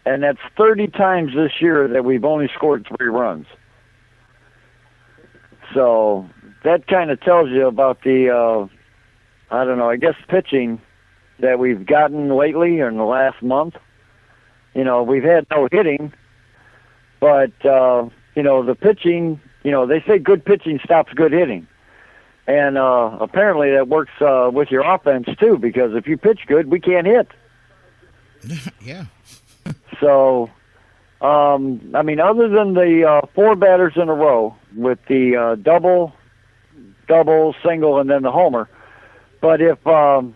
and that's 30 times this year that we've only scored 3 runs. So that kind of tells you about the, I don't know, I guess pitching that we've gotten lately or in the last month. You know, we've had no hitting, but, you know, the pitching, you know, they say good pitching stops good hitting. And apparently that works with your offense, too, because if you pitch good, we can't hit. Yeah. So, I mean, other than the 4 batters in a row with the double, single, and then the homer, but if Michael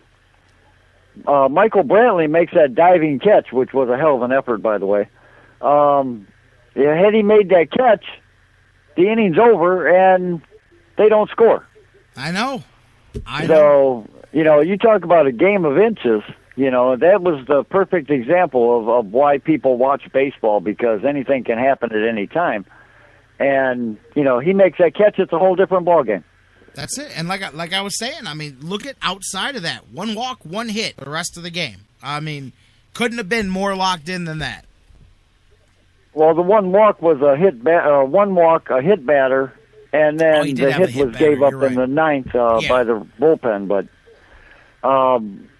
Brantley makes that diving catch, which was a hell of an effort, by the way, had he made that catch, the inning's over, and they don't score. I know. So, you know, you talk about a game of inches. You know, that was the perfect example of why people watch baseball, because anything can happen at any time. And, you know, he makes that catch, it's a whole different ballgame. That's it. And like I was saying, I mean, look at outside of that. 1 walk, 1 hit the rest of the game. I mean, couldn't have been more locked in than that. Well, the 1 walk was a hit, 1 walk, a hit batter, and then the hit was gave up in the 9th by the bullpen. But,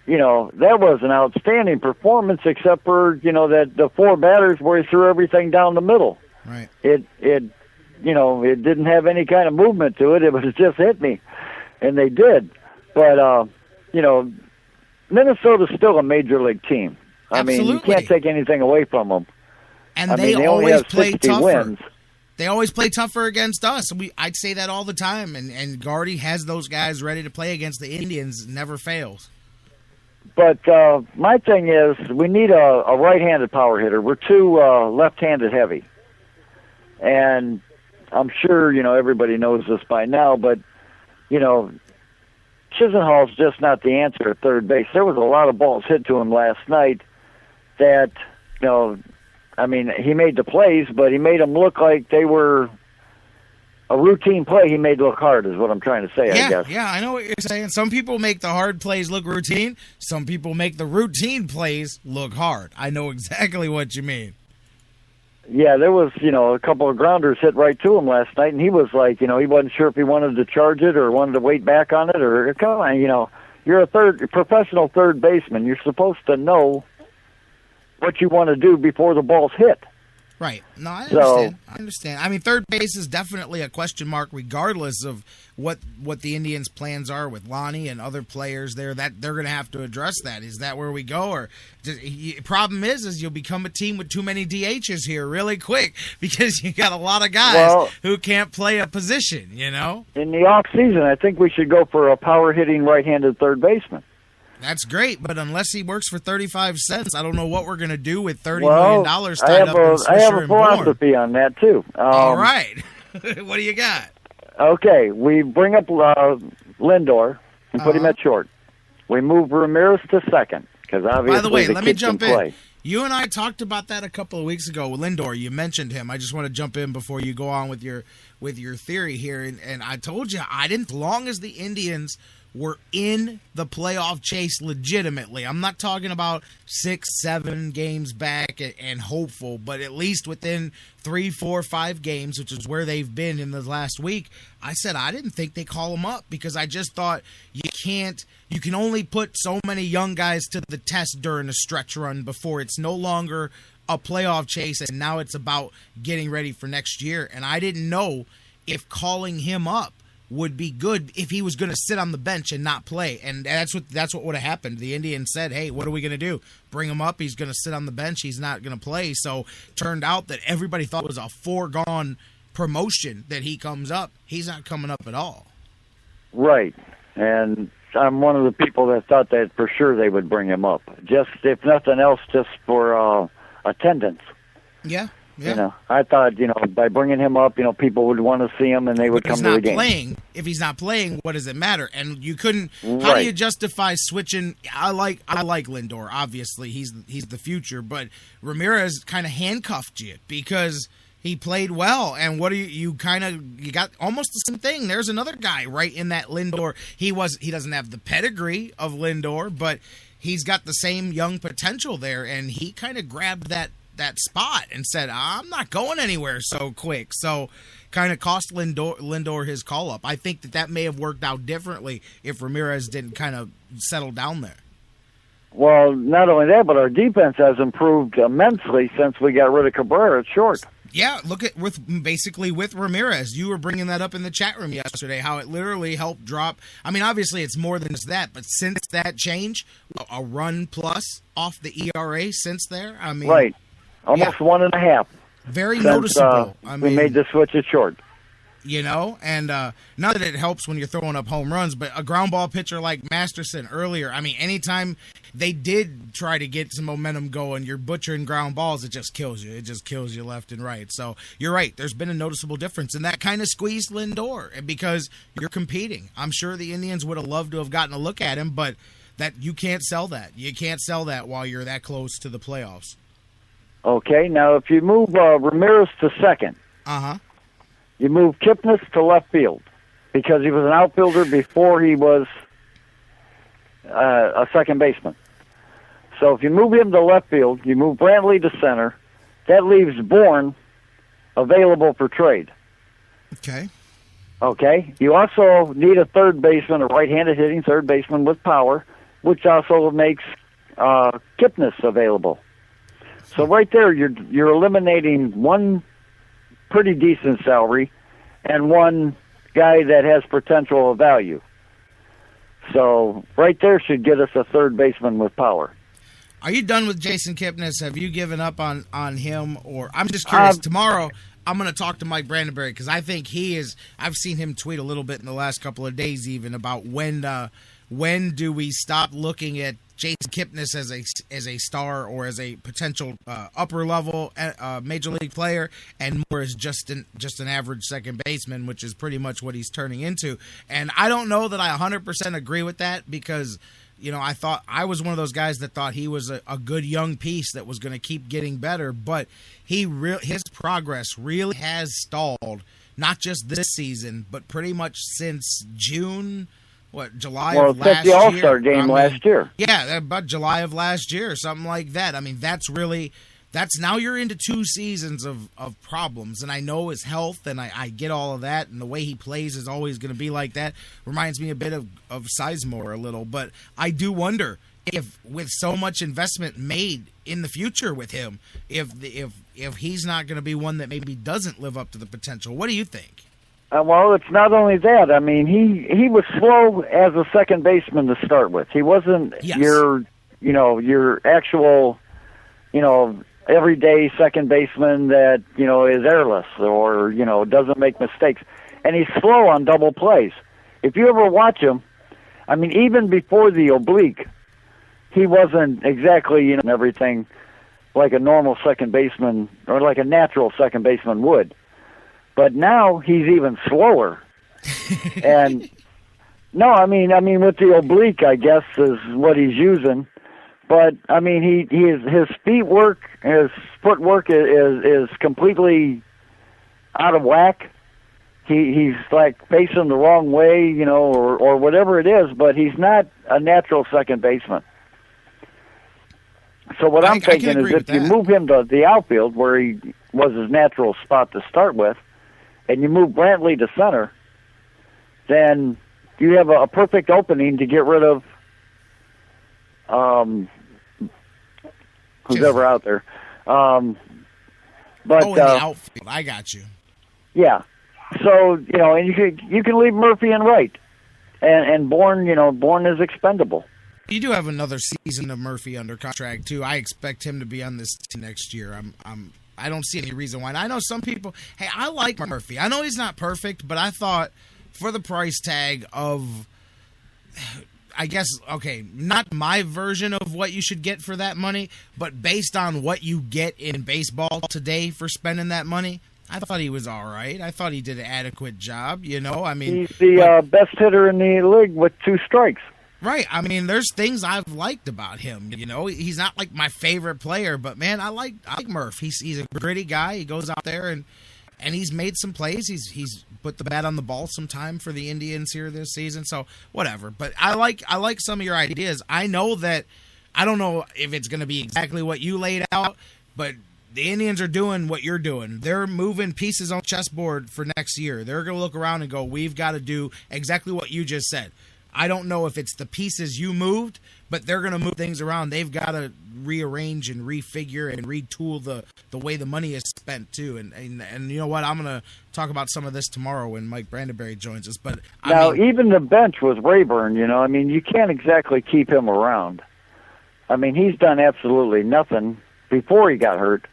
you know, that was an outstanding performance, except for, you know, that the 4 batters where he threw everything down the middle. Right. It you know, it didn't have any kind of movement to it. It was just hit me, and they did. But, you know, Minnesota's still a major league team. Absolutely. I mean, you can't take anything away from them. And I they mean, they always only have play 60 tougher. wins. They always play tougher against us. I'd say that all the time. And Gardy has those guys ready to play against the Indians. Never fails. But my thing is, we need a right-handed power hitter. We're too left-handed heavy. And I'm sure, you know, everybody knows this by now, but, you know, Chisenhall's just not the answer at third base. There was a lot of balls hit to him last night that, you know, I mean, he made the plays, but he made them look like they were a routine play. He made look hard is what I'm trying to say, I guess. Yeah, I know what you're saying. Some people make the hard plays look routine. Some people make the routine plays look hard. I know exactly what you mean. Yeah, there was, you know, a couple of grounders hit right to him last night, and he was like, you know, he wasn't sure if he wanted to charge it or wanted to wait back on it, or come on, you know, you're a professional third baseman. You're supposed to know what you want to do before the ball's hit. Right. No, I understand. I understand. I mean, third base is definitely a question mark, regardless of what the Indians' plans are with Lonnie and other players there. That they're going to have to address that. Is that where we go? Or problem is you'll become a team with too many DHs here really quick, because you got a lot of guys who can't play a position. You know. In the off season, I think we should go for a power hitting right-handed third baseman. That's great, but unless he works for 35 cents, I don't know what we're going to do with $30 million tied up in Swisher I have a philosophy on that, too. All right. What do you got? Okay, we bring up Lindor and put him at short. We move Ramirez to second, because obviously by the way, let me jump in. You and I talked about that a couple of weeks ago with Lindor. You mentioned him. I just want to jump in before you go on with your theory here. And I told you, as long as the Indians were in the playoff chase legitimately. I'm not talking about 6, 7 games back and hopeful, but at least within 3, 4, 5 games, which is where they've been in the last week. I said I didn't think they call them up, because I just thought you can only put so many young guys to the test during a stretch run before it's no longer a playoff chase, and now it's about getting ready for next year. And I didn't know if calling him up would be good if he was going to sit on the bench and not play. And that's what would have happened. The Indians said, hey, what are we going to do? Bring him up. He's going to sit on the bench. He's not going to play. So turned out that everybody thought it was a foregone promotion that he comes up. He's not coming up at all. Right. And I'm one of the people that thought that for sure they would bring him up. Just, if nothing else, just for attendance. Yeah. Yeah. You know, I thought, you know, by bringing him up, you know, people would want to see him and they would come to the game. If he's not playing, what does it matter? And you couldn't. Right. How do you justify switching? I like Lindor. Obviously, he's the future, but Ramirez kind of handcuffed you because he played well. And what do you got almost the same thing. There's another guy right in that Lindor. He doesn't have the pedigree of Lindor, but he's got the same young potential there, and he kind of grabbed that that spot and said, I'm not going anywhere so quick. So kind of cost Lindor his call-up. I think that may have worked out differently if Ramirez didn't kind of settle down there. Well, not only that, but our defense has improved immensely since we got rid of Cabrera at short. Yeah, look at with Ramirez. You were bringing that up in the chat room yesterday, how it literally helped drop. I mean, obviously it's more than just that, but since that change, a run plus off the ERA since there. I mean, right, almost 1.5. Very noticeable. We made the switch at short. You know, and not that it helps when you're throwing up home runs, but a ground ball pitcher like Masterson earlier, I mean, anytime they did try to get some momentum going, you're butchering ground balls, it just kills you. It just kills you left and right. So you're right. There's been a noticeable difference, and that kind of squeezed Lindor because you're competing. I'm sure the Indians would have loved to have gotten a look at him, but that you can't sell that. You can't sell that while you're that close to the playoffs. Okay, now if you move Ramirez to second, you move Kipnis to left field because he was an outfielder before he was a second baseman. So if you move him to left field, you move Brantley to center. That leaves Bourne available for trade. Okay. Okay. You also need a third baseman, a right-handed hitting third baseman with power, which also makes Kipnis available. So right there, you're eliminating one pretty decent salary and one guy that has potential of value. So right there should get us a third baseman with power. Are you done with Jason Kipnis? Have you given up on him? Or I'm just curious. Tomorrow I'm going to talk to Mike Brandenburg because I think he is. I've seen him tweet a little bit in the last couple of days even about when do we stop looking at Jason Kipnis as a star or as a potential upper level major league player, and more as just an average second baseman, which is pretty much what he's turning into. And I don't know that I 100% agree with that because, you know, I was one of those guys that thought he was a good young piece that was going to keep getting better, but his progress really has stalled, not just this season, but pretty much since June. July of last year? Well, the All-Star game last year. Yeah, about July of last year or something like that. I mean, that's now you're into 2 seasons of problems. And I know his health, and I get all of that, and the way he plays is always going to be like that. Reminds me a bit of Sizemore a little. But I do wonder if, with so much investment made in the future with him, if he's not going to be one that maybe doesn't live up to the potential. What do you think? Well, it's not only that. I mean, he was slow as a second baseman to start with. He wasn't your actual, everyday second baseman that, is airless or, doesn't make mistakes. And he's slow on double plays. If you ever watch him, I mean, even before the oblique, he wasn't exactly, everything like a normal second baseman or like a natural second baseman would. But now he's even slower. And no, I mean with the oblique, I guess is what he's using. But I mean his footwork is completely out of whack. He's like facing the wrong way, or whatever it is, but he's not a natural second baseman. So what I'm thinking is if you move him to the outfield where he was his natural spot to start with, and you move Brantley to center, then you have a perfect opening to get rid of who's ever out there. In the outfield. I got you. Yeah. So, and you can leave Murphy in right. And Bourne is expendable. You do have another season of Murphy under contract too. I expect him to be on this team next year. I don't see any reason why. And I know some people, hey, I like Murphy. I know he's not perfect, but I thought for the price tag of, I guess, okay, not my version of what you should get for that money, but based on what you get in baseball today for spending that money, I thought he was all right. I thought he did an adequate job, I mean. He's the best hitter in the league with 2 strikes. Right. I mean, there's things I've liked about him. He's not like my favorite player, but man, I like Murph. He's a gritty guy. He goes out there and he's made some plays. He's put the bat on the ball sometime for the Indians here this season. So whatever. But I like some of your ideas. I know that I don't know if it's going to be exactly what you laid out, but the Indians are doing what you're doing. They're moving pieces on the chessboard for next year. They're going to look around and go, we've got to do exactly what you just said. I don't know if it's the pieces you moved, but they're going to move things around. They've got to rearrange and refigure and retool the way the money is spent, too. And you know what? I'm going to talk about some of this tomorrow when Mike Brandenberry joins us. But even the bench with Rayburn, you can't exactly keep him around. I mean, he's done absolutely nothing before he got hurt.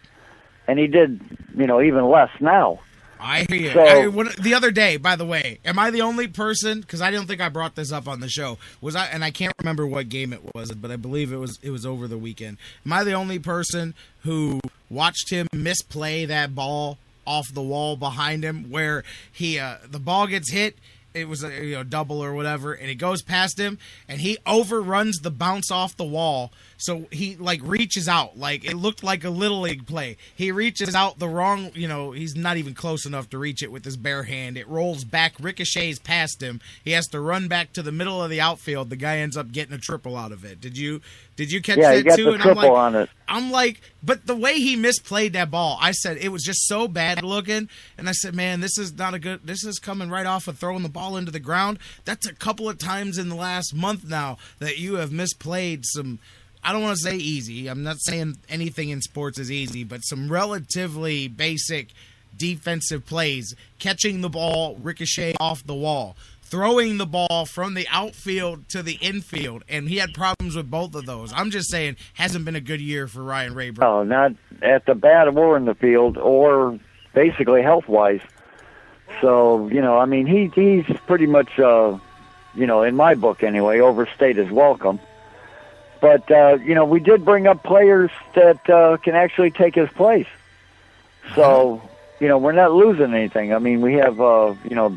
And he did, even less now. I hear you. So, the other day, by the way, am I the only person? Because I don't think I brought this up on the show. And I can't remember what game it was, but I believe it was over the weekend. Am I the only person who watched him misplay that ball off the wall behind him, where the ball gets hit? It was a double or whatever, and it goes past him, and he overruns the bounce off the wall. So he reaches out, it looked like a little league play. He reaches out the wrong, he's not even close enough to reach it with his bare hand. It rolls back, ricochets past him. He has to run back to the middle of the outfield. The guy ends up getting a triple out of it. Did you catch that he got too? the triple on it. I'm like, but the way he misplayed that ball, I said it was just so bad looking, and I said, man, this is coming right off of throwing the ball into the ground. That's a couple of times in the last month now that you have misplayed some. I don't want to say easy. I'm not saying anything in sports is easy, but some relatively basic defensive plays, catching the ball, ricochet off the wall, throwing the ball from the outfield to the infield, and he had problems with both of those. I'm just saying, hasn't been a good year for Ryan Rayburn. No, not at the bat or in the field, or basically health-wise. So, he's pretty much, in my book anyway, overstayed his welcome. But, we did bring up players that can actually take his place. So, we're not losing anything. I mean, we have,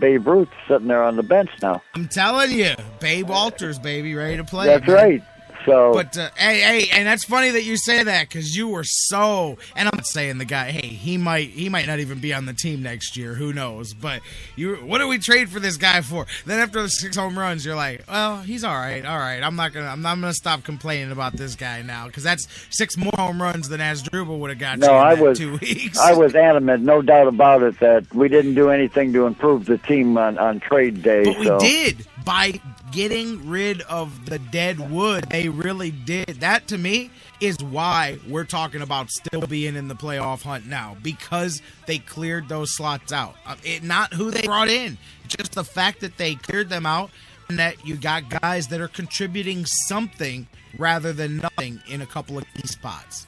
Babe Ruth sitting there on the bench now. I'm telling you, Babe Walters, baby, ready to play. That's right. So, but hey, and that's funny that you say that, because you were so. And I'm not saying the guy. Hey, he might not even be on the team next year. Who knows? But what do we trade for this guy for? Then after the 6 home runs, you're like, well, he's all right. All right, I'm not gonna stop complaining about this guy now, because that's 6 more home runs than Asdrubal would have got. No, I was 2 weeks. I was adamant, no doubt about it, that we didn't do anything to improve the team on trade day. But we did by getting rid of the dead wood. They really did. That, to me, is why we're talking about still being in the playoff hunt now, because they cleared those slots out. Not who they brought in, just the fact that they cleared them out, and that you got guys that are contributing something rather than nothing in a couple of key spots.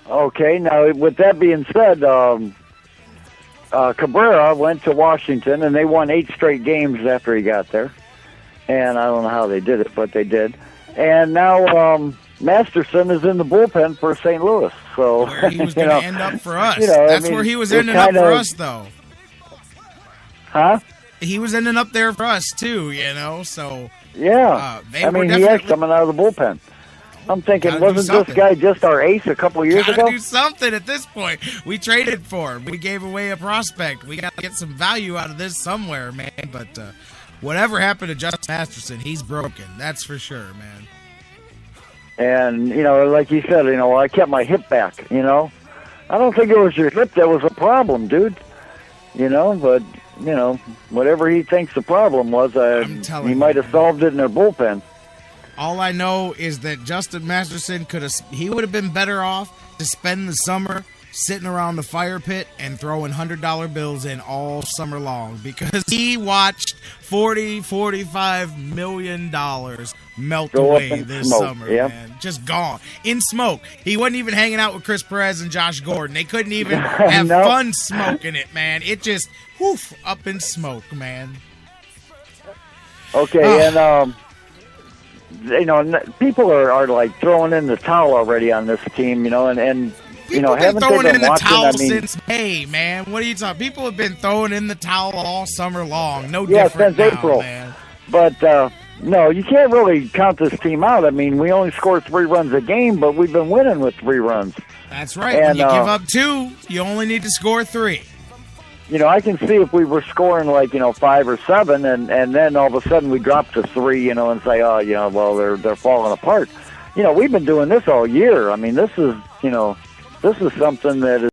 Okay, now with that being said, Cabrera went to Washington, and they won 8 straight games after he got there. And I don't know how they did it, but they did. And now Masterson is in the bullpen for St. Louis. So where he was going to end up for us. That's where he was ending up for us, though. Huh? He was ending up there for us, too, so... Yeah. He is coming out of the bullpen. I'm thinking, wasn't this guy just our ace a couple years ago? Gotta do something at this point. We traded for him. We gave away a prospect. We got to get some value out of this somewhere, man. But... whatever happened to Justin Masterson, he's broken. That's for sure, man. And, like you said, I kept my hip back, I don't think it was your hip that was a problem, dude. But, whatever he thinks the problem was, he might have solved it in their bullpen. All I know is that Justin Masterson he would have been better off to spend the summer sitting around the fire pit and throwing $100 bills in all summer long, because he watched $45 million melt away this summer, man. Just gone. In smoke. He wasn't even hanging out with Chris Perez and Josh Gordon. They couldn't even have fun smoking it, man. It just, up in smoke, man. Okay, and, people are like throwing in the towel already on this team, and people have been throwing in the towel since May, man. What are you talking? People have been throwing in the towel all summer long. No different since now, April. Man. But, no, you can't really count this team out. I mean, we only score 3 runs a game, but we've been winning with 3 runs. That's right. And, when you give up 2, you only need to score 3. I can see if we were scoring 5 or 7, and then all of a sudden we drop to 3, and say, well, they're falling apart. We've been doing this all year. I mean, this is something that is